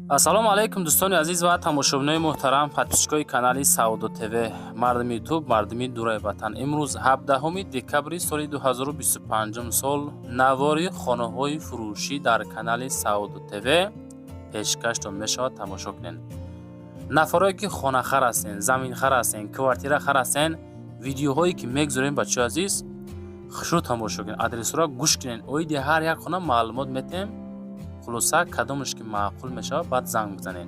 ассалому алайкум дӯстони азиз ва тамошобинони муҳтарам, подписчикои канали Саудо ТВ, мардами ютуб, мардами дураи ватан. Имрӯз 17 декабри соли 2025 сол навори хонаҳои фурӯшӣ дар канали Саудо ТВ пешкаштон мешавад. Тамошо кунед. нафароне ки хонахар ҳастен, заминхар ҳастен, квартирахар ҳастен, видеоҳое ки мегузорем бачаҳои азиз хушрӯ тамошо кунед, адресро гӯш кунед. оиди ҳар як хона маълумот метем, хулоса кадомаш ки маъқул мешавад баъд занг бизанед.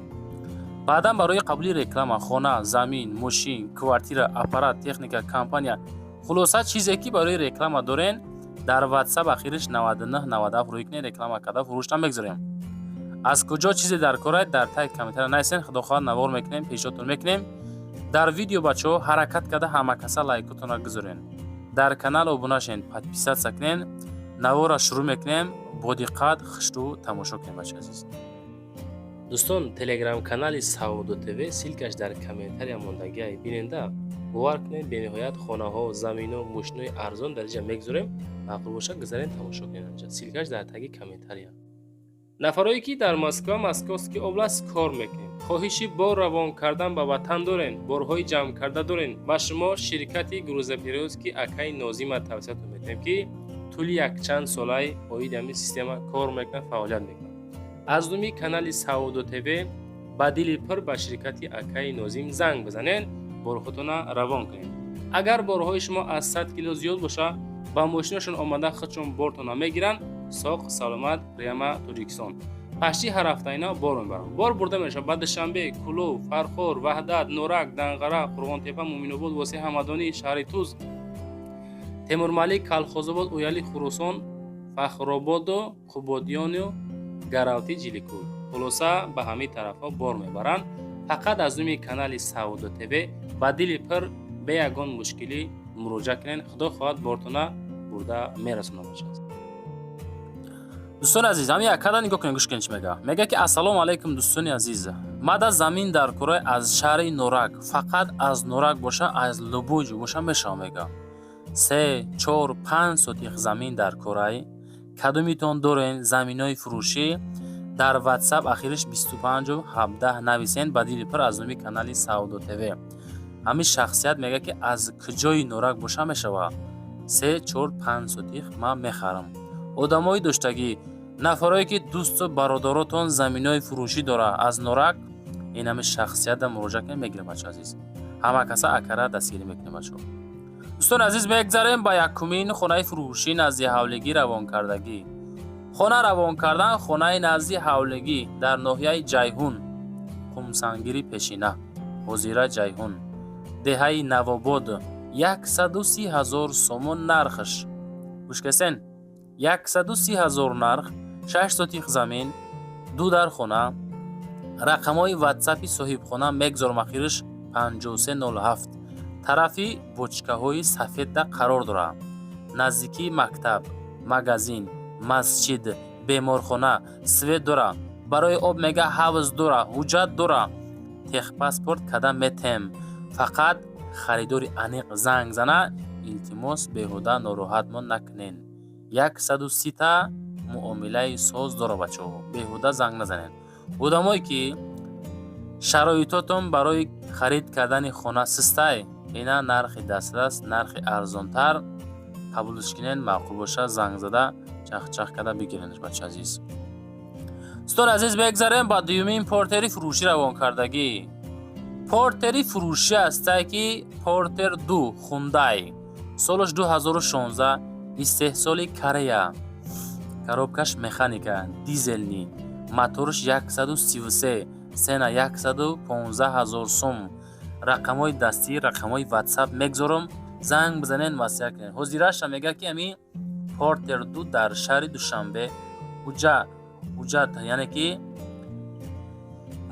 баъдан барои қабули реклама хона, замин, мошин, квартира, аппарат, техника, компания, хулоса чизе ки барои реклама дорен, дар WhatsApp ахириш 9997 рӯй кунед, реклама карда фурӯшта мегузорем. аз куҷо чизе дар кораед, дар таги комментария нависен. худохоҳад навор мекунем, пешниҳодтон мекунем. дар видео бачаҳо ҳаракат карда ҳама каса лайкотонро гузорен. дар канал обуна шавед, подписатсия кунед. навора шурӯъ мекунем. бо диққат хушрӯ тамошо кунем бачаҳои азиз. дӯстон, телеграм канали Саудо ТВ силкаш дар комментария мондагиай биненда. бовар кунед, бениҳоят хонаҳо, заминҳо, мошинҳои арзон дар инҷа мегузорем. маъқул боша гузарен, тамошо кунед анҷа. силкаш дар таги комментария. нафарое ки дар Москваски област кор мекунем, хоҳиши бор равон кардан ба ватан дорен, борҳои ҷамъ карда дорен, ба шумо ширкати грузоперевозки Акаи Нозима тавсиятон метавонем ки тӯли якчанд солаи оиди ҳамин система кор мекунад, фаъолият мекунад. аз думи канали Саудо ТВ ба дили пир ба ширкати Акаи Нозим занг бизанед, борҳотона равон кунед. агар борҳои шумо аз 100 кило зиёд боша, ба мошинашон омада худшон бортона мегиранд. соқ саломат, пряма Тоҷикистон. пашти ҳар ҳафтаина бор мебарам. бор бурда мешавад ба Душанбе, Кулов, Фархор, Ваҳдат, Норак, Данғара, Қурғонтепа, Муъминобод, Восеҳ Ҳамадонӣ, шаҳри Туз, Темурмалик, Калхозобод, Уяли, Хурусон, Фахрободу, Қубодиёну, Гаравти, Ҷиликӯ. хулоса ба ҳамин тарафҳо бор мебаранд. фақат аз думи канали Саудо ТВ ба дили пир бе ягон мушкилӣ муроҷиат кунед. худо хоҳад бортона бурда мерасонад бошад. дӯстони азиз, ҳамин якада нигоҳ кунед, гӯш кунед чӣ мега. мега ки ассалому алайкум дӯстони азиз. мада замин дар кораи аз шаҳри Норак, фақат аз Норак боша, аз Лубуҷ боша мешава мега. 3, 4, 5 сотих замин дар кораи кадомитон дорен заминои фурӯшӣ дар WhatsApp ахириш 2517 нависен ба дили пир аз думи канали Саудо ТВ. ҳамин шахсият мега ки аз куҷои Норак боша мешава. 3, 4, 5 сотих ман мехарам. одамои доштагӣ, нафарое ки дӯсту бародаротон заминои фурӯшӣ дора аз Норак, ин ҳамин шахсиятда муроҷиат кунед, мегирем бача азиз. ҳама каса акара дастгирӣ мекунем бачо. дӯстони азиз, мегзарем ба якумин хонаи фурӯшӣ назди ҳавлигӣ равонкардагӣ. хона равон кардан хонаи назди ҳавлигӣ дар ноҳияи Ҷайҳун, Қумсангири пешина, ҳозира Ҷайҳун, деҳаи Навобод 130 000 сомон нархш. гӯшкасен 130 000 нарх, 6 сотих замин, 2 дар хона. рақамҳои WhatsApp-и соҳибхона мегзорам ахириш 5307. тарафи бочкаҳои сафеда қарор дорад. наздикии мактаб, магазин, масҷид, беморхона, свет дора. барои об мега ҳавз дора, ҳуҷҷат дора. техпаспорт када метем. фақат харидори аниқ занг зана, илтимос беҳуда нороҳатмон накунен. 130-та муомилаи соз дора бачаҳо. беҳуда занг назанед. одамое ки шароитотон барои харид кардани хона систай, ина нархи дастрас, нархи арзонтар қабулш кунед, маъқул боша занг зада чахчах када бигиренш бача азиз. дӯстони азиз, мегзарем ба дуюмин портери фурӯшӣ равонкардагӣ. портери фурӯшӣ ҳастай ки Портер 2 Хундай, солаш 2016, истеҳсоли Корея, коробкаш механика, дизелни, моторш 133, сена 115 000 сом. рақамҳои дастӣ, рақамҳои WhatsApp мегзорам, занг бизанед, васият кунед. ҳозираша мега ки ами Портер 2 дар шаҳри Душанбе, ҳуҷҷат яъне ки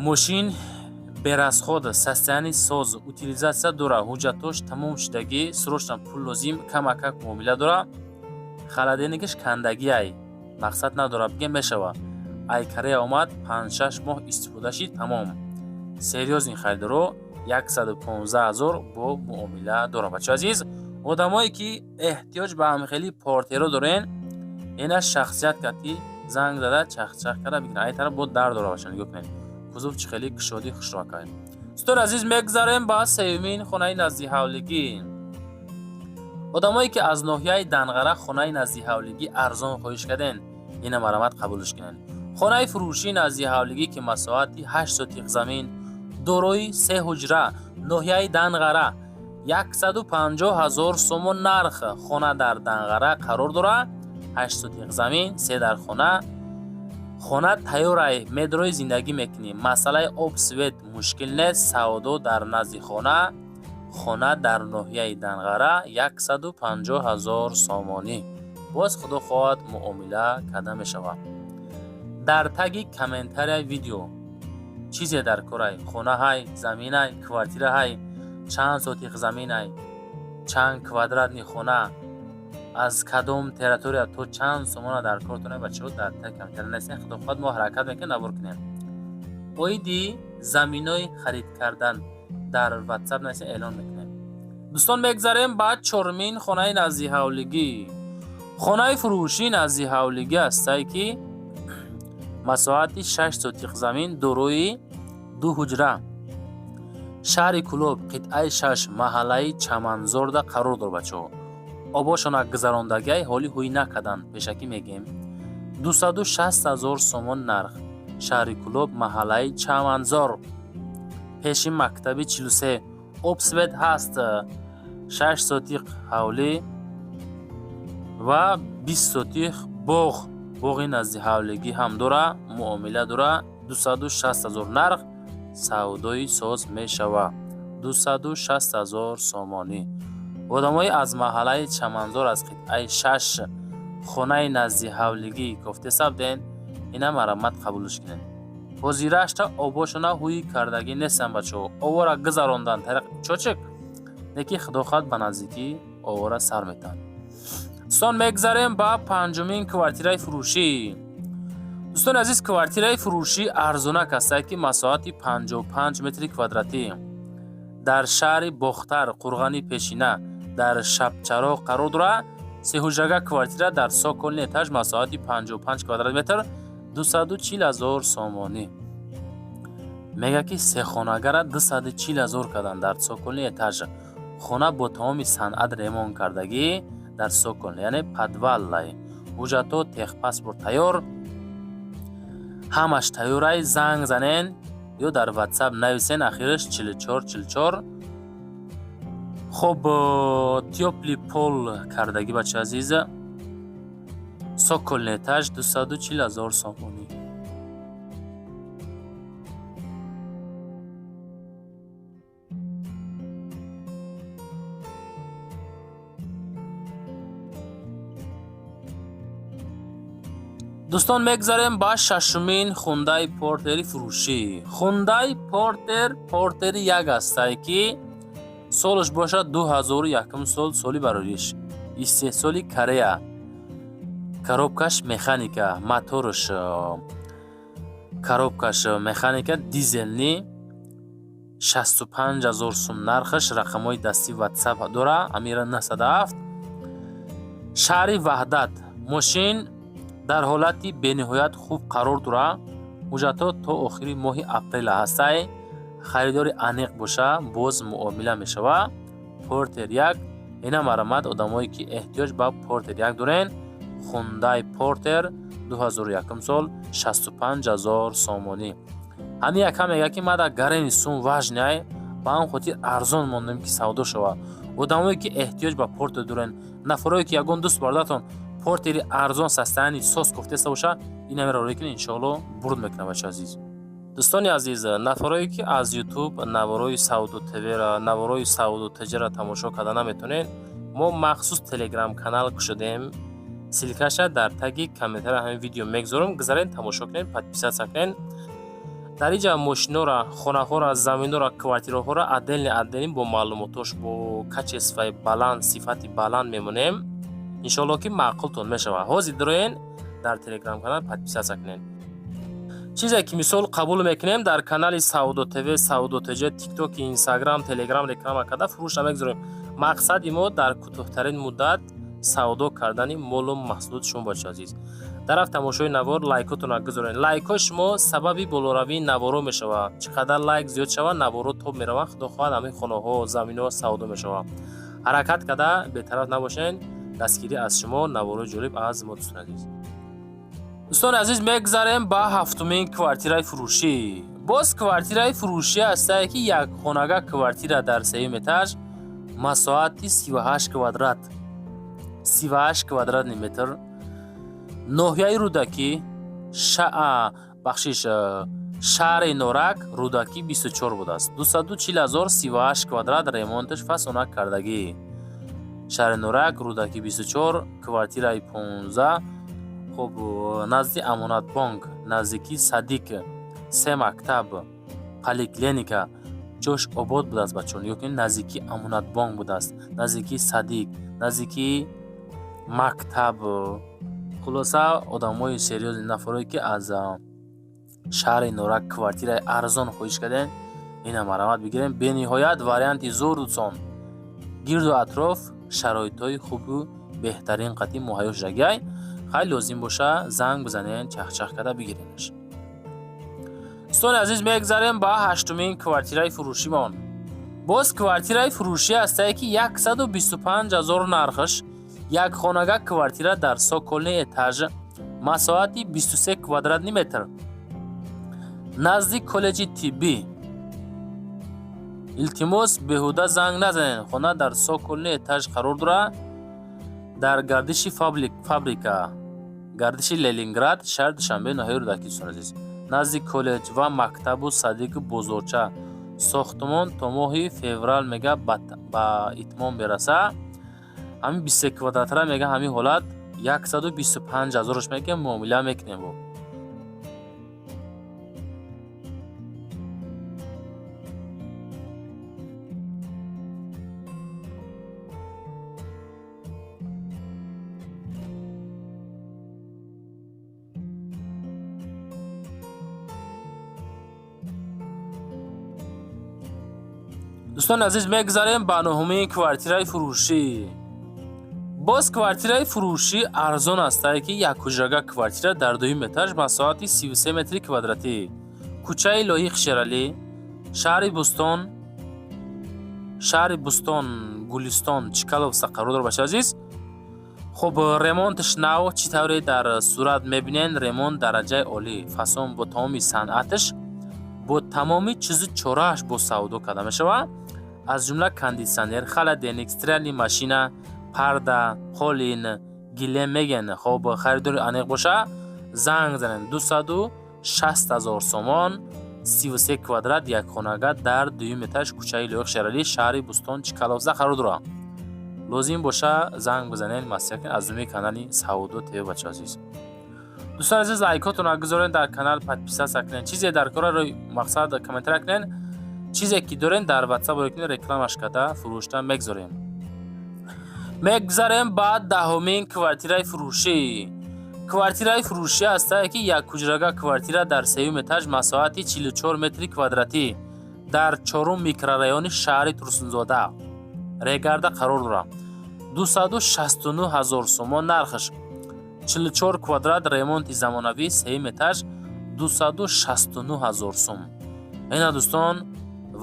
мошин берасход, состоянии соз, утилизатсия дора, ҳуҷҷатош тамом шудагӣ, срочно пул лозим, камакак муомила дора. халаденигиш кандагиай, мақсад надора, бигем мешава. ай Корея омад, 5-6 моҳ истифодаshi тамом. серьёзни харидоро 115 000 бо муомила дора бача азиз. одамое ки эҳтиёҷ ба ҳамхели портеро дорен, ина шахсият кати زنگ زده چخ کرده بگیرن. این طرف بود در داره باشن. نگاه کنین کذوف چه خیلی کشادی خوش را کنین. دوستان عزیز میگذاریم با سومین خانه نزدی حولگی. آدمایی که از ناحیه دنغره خانه نزدی حولگی ارزان خواهش کردن این مرامت قبولش کنن. خانه فروشی نزدی حولگی که مساحتی 8 سوتیق زمین دارای 3 حجره ناحیه دنغره 150,000 سومون نرخ. خانه در دنغره قرار داره. 8 سوتیق زمین 3 در خانه تیاره میدروی زندگی میکنیم. مسئله آب سویت مشکل نیست. سودا در نزد خانه در ناحیه دنغره 150,000 سامانی. باز خدا خواهد معامله کرده می شود. در تگ کامنتری ویدیو چیزی در کره خانه های زمین های کوارتیر های چند سوتیق زمین های چند کوادرات نی خانه از کدام تریتوریا تو چند سومون در کارتونه بچه ها در تگ کامنتری نسین خدا خواهد ما حرکت میکنه نبور کنیم. اویدی زمینای خرید کردن در واتساپ نسین اعلان میکنیم. دوستان بگذاریم بعد چهارمین خانه نزدی حولگی. خانه فروشی نزدی حولگی است که مساحتی 6 سوتیق زمین دارای 2 حجره شهر کلوب قطعه 6 محله چمنزار دا قرار داره بچه ها. آباشان گذراندگی حالی هوی نکردن پیشکی میگیم 260,000 سومون نرخ. شهر کلوب محله چمنزار پیشی مکتبی 43 اوبسوید هست. 6 سوتیق حولی و 20 سوتیق باغی نزدی حولگی هم داره. معامله داره. 260,000 نرخ سودای ساز می شود. 260,000 سامانی. آدمای از محله چمنزار از قطعه 6 خانه نزدی حولگی گفته سبدین اینا مرمت قبولش کنن. وزیرش تا آباشونا هوی کردگی نیستن بچه ها. آوارا گذراندن طریق چوچک نکی خدا خواهد به نزدیکی آوارا سر میتن. دوستان میگذاریم با پنجمین کوارتیرای فروشی. دوستان عزیز کوارتیرای فروشی ارزونک است که مساحتی 55 متر کوادراتی در شهر بختر قرغانی پیشینه در شبچراغ قرار داره. 3 حجره کوارتیره در ساکن اتاج مساحتی 55 کوادرات متر 240,000 سامانی. میگه که 3 خانه‌گر 240,000 کردن در ساکن اتاج. خانه با تمام صنعت ریمون کردگی در ساکن یعنی پدوال حجتو تخ پاسپورت تیار همش تیارای زنگ زنین یا در واتساپ نویسین اخیرش 4444. خب تیوپلی پول کردگی بچه عزیز ساکن اتاج 240,000 سامانی. دوستان میگذاریم با ششمین خوندای پورتری فروشی. خوندای پورتر یک است که سالش باشه 2001 سالی براریش استحصالی کره کروبکش مکانیکا موتورش کروبکش مکانیکا دیزلنی 65,000 سوم نرخش. رقمای دستی واتساپ داره امیر 97 شهر وحدت. ماشین در حالتی بنهایت خوب قرار داره. حجتات تا آخری ماه اپریل هست. خریدار انیق باشه باز معامله می شود. پورتر یک اینا مرمت آدمایی که احتیاج به پورتر یک دارن. خوندای پورتر 2001 سال 65,000 سامانی. همین یکم میگه که ما در گرین سوم وجنه با هم خاطر ارزان موندیم که سودا شود. آدمایی که احتیاج به پورتر دارن نفرایی که یگان دوست برداتون پورتری ارزان سستانی سوس گفته باشه اینا میره روی کنه انشالله برد میکنه بچه عزیز. دوستان عزیز نفرایی که از یوتیوب نوارای سعود تیوی را نوارای سعود تجاری را تماشا کردن نمیتونین ما مخصوص تلگرام کانال کشیدیم سیلکش در تگ کامنتر همین ویدیو میگذارم گذارین تماشا کنین پادپیسات کنین. در اینجا ماشینا را خانه ها را زمین را کوارتیرها ها را عدل با معلوماتش با کچ صفای بلند صفتی بلند میمونیم انشالله که معقولتون میشوه. حاضر دارین در تلگرام کانال پادپیسات کنین. چیزی که مثال قبول میکنیم در کانال سعود تیوی سعود تجاری تیک توک اینستاگرام تلگرام رکلام کرده فروش نمیگذاریم. مقصد ما در کوتاه‌ترین مدت سودا کردن مال و محصولات شما باشه عزیز. тараф тамошои навор лайкотона гузоред. Лайкҳо шумо сабаби болоравии наворо мешавад. Чӣ қадар лайк зиёд шавад, наворо тоб меравад, худо хоҳад ҳамин хонаҳо, заминҳо савдо мешавад. ҳаракат карда бетараф набошед. дастгирӣ аз шумо наворои ҷолиб аз мо дӯстони азиз. дӯстони азиз, мегзарем ба ҳафтумин квартираи фурӯшӣ. боз квартираи фурӯшӣ ҳастае ки якхонага квартира дар сеюм этаж, масоҳати 38 квадрат. 38 квадратный метр. ноҳияи рӯдакӣ шаҳри норак рӯдакӣ 24 будааст. 240,038 квадрат ремонташ фасона кардагӣ. шаҳри норак рӯдакӣ 24, квартираи 15. хуб, назди амонатбонк, наздики садик, 3 мактаб, поликлиника, ҷош обод будааст бачаҳон, ёки наздики амонатбонк будааст, наздики садик, наздики мактаб. хулоса одамои сериёзи, нафарои ки аз шаҳри норак квартираи арзон хоҳиш кардем, ина марамат бигирем. бениҳоят варианти зур дӯстон, гирду атроф шароитҳои хубу беҳтарин қатъи муҳайё шудагиай. хеле лозим боша занг бизанем, чахчах карда бигиремаш. дӯстони азиз, мегзарем ба ҳаштумин квартираи фурӯшимон. боз квартираи фурӯшӣ ҳастае ки 125,000 нархаш, якхонага квартира дар соколни этаж, масоҳати 23 квадратный метр, назди коллеҷи тиббӣ. илтимос беҳуда занг назанед. хона дар соколни этаж қарор дорад, дар гардиши фабрика, гардиши Ленинград, шаҳри Душанбе, ноҳияи рӯдакӣ. дӯстон азиз, назди коллеҷ ва мактабу садику бозорча. сохтмон то моҳи феврал мега ба итмом бераса. ҳамин 23 квадратра мега ҳамин ҳолат 125,000 мега муомила мекунем бо. дӯстони азиз, мегзарем ба нӯҳумин квартираи фурӯшӣ. боз квартираи фурӯшӣ арзон ҳастае ки якҳуҷрага квартира дар дуюм этаж, масоҳати 33 метри квадратӣ, кӯчаи Лоиқ Шералӣ, шаҳри Бустон Гулистон Чкаловса қарор дорад бачаҳо азиз. хуб, ремонташ нав чӣ тавре дар сурат мебинен? ремонт дараҷаи олӣ, фасон бо тамоми санъаташ, бо тамоми чизи чорааш бо савдо карда мешавад. аз ҷумла кондитсионер, холодильник, стиральни машина, парда, қолин, гилем меген. хоб, харидори аниқ боша, занг занен. 260,000 сомон, 33 квадрат, якхонага дар дуюм этаж, кӯчаи Лоиқ Шералӣ, шаҳри Бустон Чкаловза қарор дорад. лозим боша занг бизанен, масъалат аз умми канали Савдо ТВ бачаҳо азиз. дӯстон азиз, лайкотона гузорен, дар канал подписатсия кунен, чизе дар кора рӯи мақсад комментария кунен, чизе ки дорен дар WhatsApp кунен, рекламаш карда фурӯшта мегзорем. мегзарем ба даҳумин квартираи фурӯшӣ. квартираи фурӯшӣ ҳастае ки якҳуҷрага квартира дар сеюм этаж, масоҳати 44 метри квадратӣ, дар 4 микрорайони шаҳри Турсунзода Регарда қарор дорад. 269,000 сомон нархаш, 44 квадрат, ремонти замонавӣ, сеюм этаж, 269,000 сом. ина дӯстон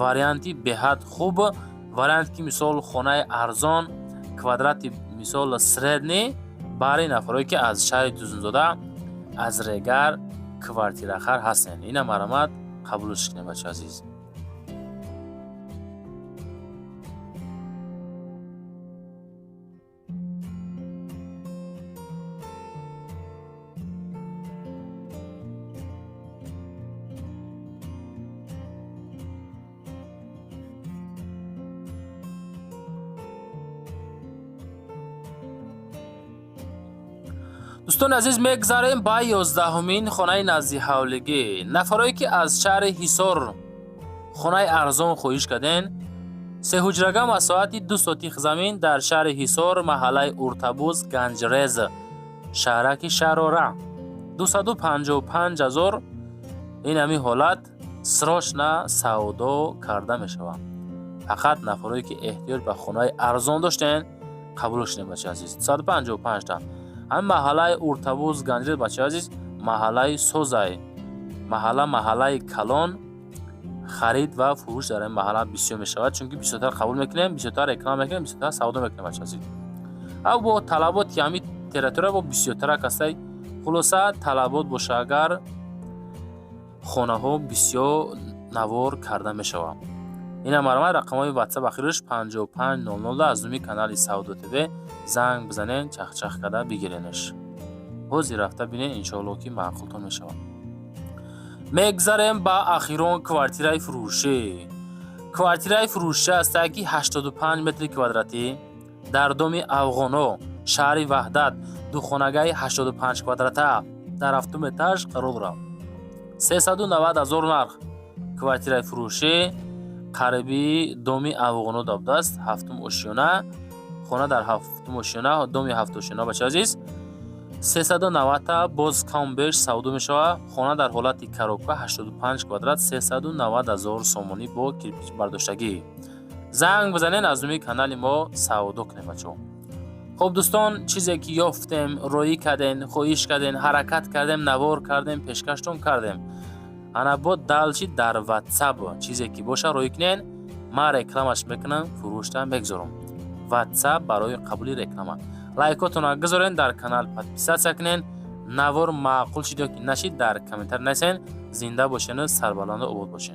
варианти беҳад хуб, вариант ки мисол хонаи арзон, квадрати мисол средни барои нафарое ки аз шаҳри Турсунзода, аз Регар квартирахар ҳастен. ина марамат қабулш кунем бачаҳо азиз. дӯстони азиз, мегзарем ба 11-умин хонаи назди ҳавлигӣ. нафарое ки аз шаҳри Ҳисор хонаи арзон хоҳиш карден, сеҳуҷрага масоҳати 2 сотих замин дар шаҳри Ҳисор, маҳаллаи Уртабуз, Ганҷрез, шаҳраки Шарора, 255,000. ин ҳамин ҳолат срочна савдо карда мешавад. фақат нафарое ки эҳтиёҷ ба хонаи арзон доштен, қабул шунем бачаҳо азиз. 255 та ҳам маҳаллаи Уртабуз Ганҷред бачаи азиз маҳаллаи Созай, маҳаллаи Калон харид ва фурӯш дар ин маҳалла бисёр мешавад, чунки бисёртар қабул мекунем, бисёртар реклама мекунем, бисёртар савдо мекунем бачаи азиз. ав бо талаботи ҳамин территория бо бисёртара касай хулоса талабот боша агар хонаҳо бисёр навор карда мешавад. ина мармай рақамҳои WhatsApp ахираш 5500 аз думи канали Савдо ТВ занг бизанен, чахчах карда бигиренаш. ҳозир рафта бинен иншоалло ки маъқултон мешавад. мегзарем ба ахирон квартираи фурӯшӣ. квартираи фурӯшӣ астае ки 85 метри квадратӣ дар доми Афғоно, шаҳри Ваҳдат, духонагаи 85 квадрата дар 7 этаж қарор дорад. 390,000 нарх. квартираи фурӯшӣ қариби доми Афғоно dabdast, 7 ошёна, хона дар 7 ошёна, доми 7 ошёна бачаи азиз 390 боз камбеш савдо мешавад. хона дар ҳолати коробка 85 квадрат 390,000 сомонӣ бо кирпич бардоштагӣ. занг бизанен аз думи канали мо савдо кунем бачаҳо. хуб дӯстон, чизе ки ёфтем, роӣ кардем, хоҳиш кардем, ҳаракат кардем, навор кардем, пешкаштон кардем. ана бо далчи дар WhatsApp чизе ки боша роӣ кунен, ман рекламаш мекунам, фурӯшта мегзорам. WhatsApp барои қабули реклама. лайкотона гузорен, дар канал подписатсия кунен, навор маъқул шид ё ки нашид дар комментарий нависен. зинда бошен, сарбаланду обод бошен.